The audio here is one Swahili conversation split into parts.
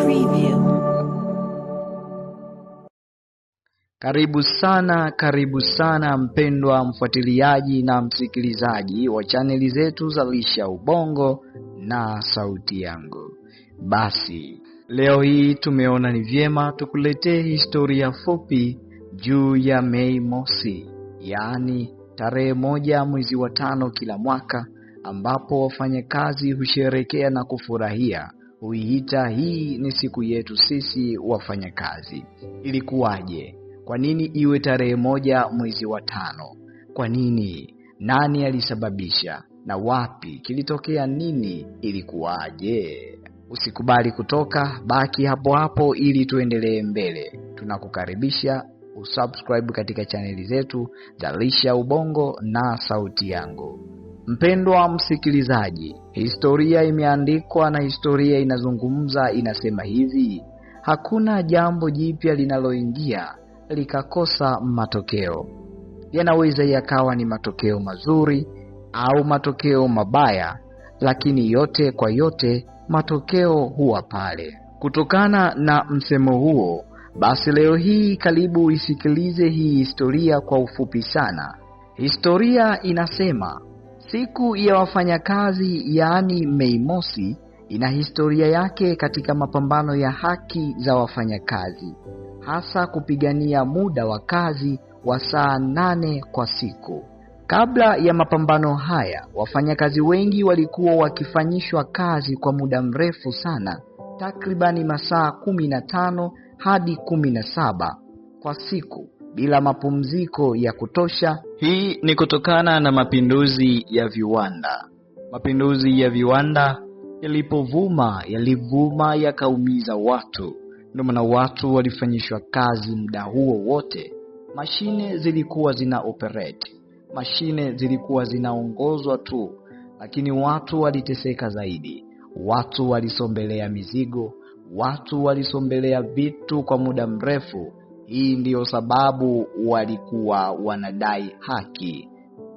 Preview. Karibu sana mpendwa mfuatiliaji na msikilizaji wa chaneli zetu za Lisha Ubongo na Sauti Yangu. Basi, leo hii tumeona ni vyema tukuletee historia fupi juu ya Mei Mosi, yaani tarehe 1 mwezi wa 5 kila mwaka, ambapo wafanyakazi husherekea na kufurahia. Huiita hii ni siku yetu sisi wafanyakazi. Ilikuwaje? Kwa nini iwe tarehe 1 mwezi wa 5? Kwa nini? Nani alisababisha? Na wapi? Kilitokea nini? Ilikuwaje? Usikubali kutoka, baki hapo hapo ili tuendelee mbele. Tunakukaribisha usubscribe katika chaneli zetu za Lisha Ubongo na Sauti Yangu. Mpendwa msikilizaji, historia imeandikwa na historia inazungumza, inasema hivi: hakuna jambo jipya linaloingia likakosa matokeo. Yanaweza yakawa ni matokeo mazuri au matokeo mabaya, lakini yote kwa yote matokeo huwa pale. Kutokana na msemo huo, basi leo hii karibu isikilize hii historia kwa ufupi sana. Historia inasema siku ya wafanyakazi, yaani Mei Mosi, ina historia yake katika mapambano ya haki za wafanyakazi, hasa kupigania muda wa kazi wa saa 8 kwa siku. Kabla ya mapambano haya, wafanyakazi wengi walikuwa wakifanyishwa kazi kwa muda mrefu sana, takribani masaa 15 hadi 17 kwa siku bila mapumziko ya kutosha. Hii ni kutokana na mapinduzi ya viwanda. Mapinduzi ya viwanda yalivuma yakaumiza watu. Ndio maana watu walifanyishwa kazi muda huo wote. Mashine zilikuwa zina operate, mashine zilikuwa zinaongozwa tu, lakini watu waliteseka zaidi. Watu walisombelea mizigo, watu walisombelea vitu kwa muda mrefu. Hii ndiyo sababu walikuwa wanadai haki.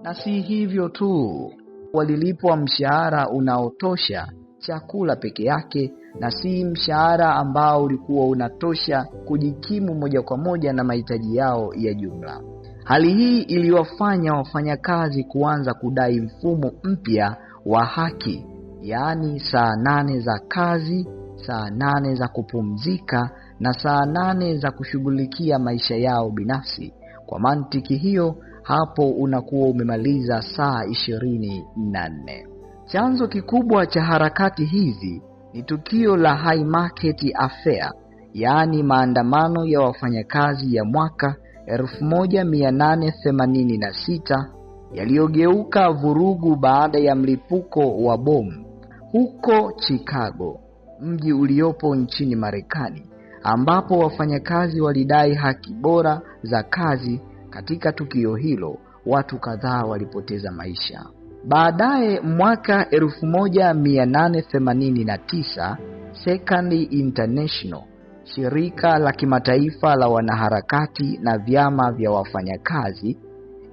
Na si hivyo tu, walilipwa mshahara unaotosha chakula peke yake, na si mshahara ambao ulikuwa unatosha kujikimu moja kwa moja na mahitaji yao ya jumla. Hali hii iliwafanya wafanyakazi kuanza kudai mfumo mpya wa haki, yaani saa 8 za kazi, saa 8 za kupumzika na saa 8 za kushughulikia maisha yao binafsi. Kwa mantiki hiyo, hapo unakuwa umemaliza saa 24. Chanzo kikubwa cha harakati hizi ni tukio la High Market Affair, yaani maandamano ya wafanyakazi ya mwaka 1886 yaliyogeuka vurugu baada ya mlipuko wa bomu huko Chicago, mji uliopo nchini Marekani, ambapo wafanyakazi walidai haki bora za kazi. Katika tukio hilo, watu kadhaa walipoteza maisha. Baadaye mwaka 1889, Second International, shirika la kimataifa la wanaharakati na vyama vya wafanyakazi,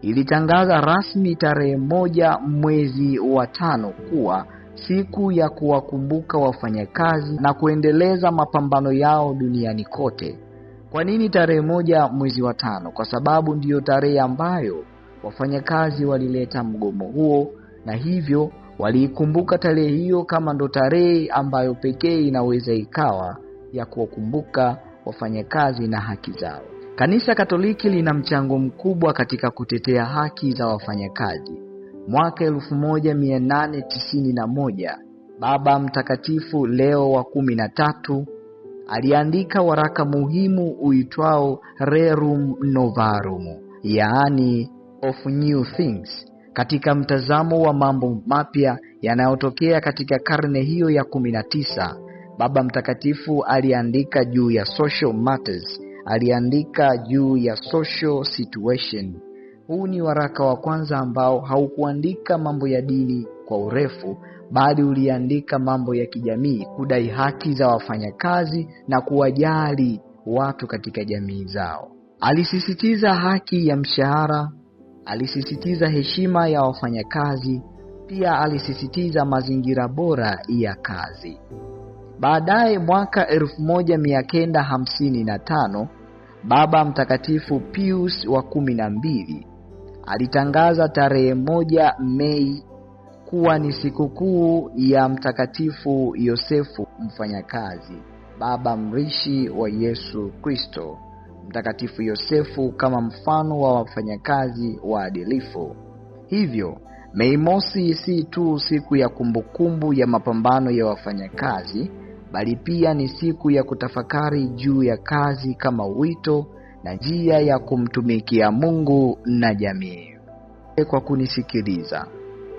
ilitangaza rasmi tarehe 1 mwezi wa 5 kuwa siku ya kuwakumbuka wafanyakazi na kuendeleza mapambano yao duniani kote. Kwa nini tarehe 1 mwezi wa 5? Kwa sababu ndiyo tarehe ambayo wafanyakazi walileta mgomo huo, na hivyo waliikumbuka tarehe hiyo kama ndo tarehe ambayo pekee inaweza ikawa ya kuwakumbuka wafanyakazi na haki zao. Kanisa Katoliki lina mchango mkubwa katika kutetea haki za wafanyakazi. Mwaka 1891, Baba Mtakatifu Leo wa 13 aliandika waraka muhimu uitwao Rerum Novarum, yaani of New Things, katika mtazamo wa mambo mapya yanayotokea katika karne hiyo ya 19. Baba Mtakatifu aliandika juu ya social matters, aliandika juu ya social situation. Huu ni waraka wa kwanza ambao haukuandika mambo ya dini kwa urefu, bali uliandika mambo ya kijamii, kudai haki za wafanyakazi na kuwajali watu katika jamii zao. Alisisitiza haki ya mshahara, alisisitiza heshima ya wafanyakazi, Pia alisisitiza mazingira bora ya kazi. Baadaye mwaka 1955 Baba Mtakatifu Pius wa 12 alitangaza tarehe 1 Mei kuwa ni sikukuu ya Mtakatifu Yosefu Mfanyakazi, baba mrishi wa Yesu Kristo. Mtakatifu Yosefu kama mfano wa wafanyakazi waadilifu. Hivyo Mei Mosi si tu siku ya kumbukumbu ya mapambano ya wafanyakazi, bali pia ni siku ya kutafakari juu ya kazi kama wito na njia ya kumtumikia Mungu na jamii. Kwa kunisikiliza.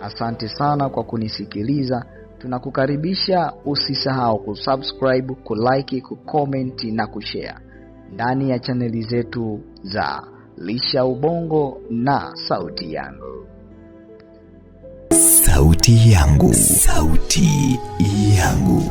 Asante sana kwa kunisikiliza. Tunakukaribisha, usisahau kusubscribe, kulike, kucomment na kushare ndani ya chaneli zetu za Lisha Ubongo na Sauti Yangu. Sauti Yangu. Sauti Yangu.